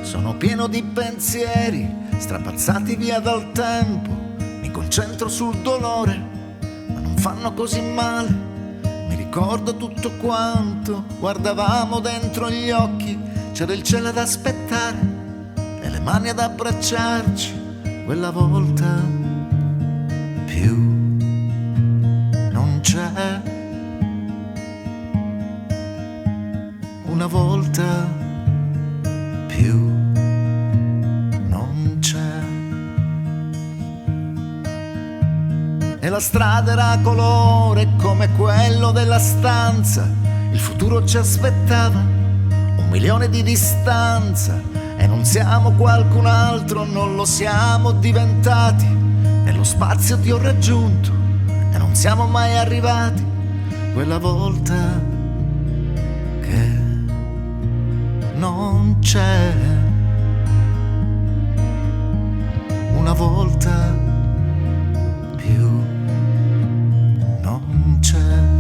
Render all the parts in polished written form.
Sono pieno di pensieri strapazzati via dal tempo. Mi concentro sul dolore, ma non fanno così male. Mi ricordo tutto quanto guardavamo dentro gli occhi. C'era il cielo ad aspettare e le mani ad abbracciarci. Quella volta più non c'è. Una volta più non c'è. E la strada era colore come quello della stanza. Il futuro ci aspettava, 1.000.000 di distanza. E non siamo qualcun altro, non lo siamo diventati. Nello spazio ti ho raggiunto e non siamo mai arrivati. Quella volta che non c'è. Una volta più non c'è.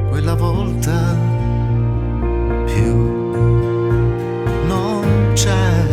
Quella volta più non c'è.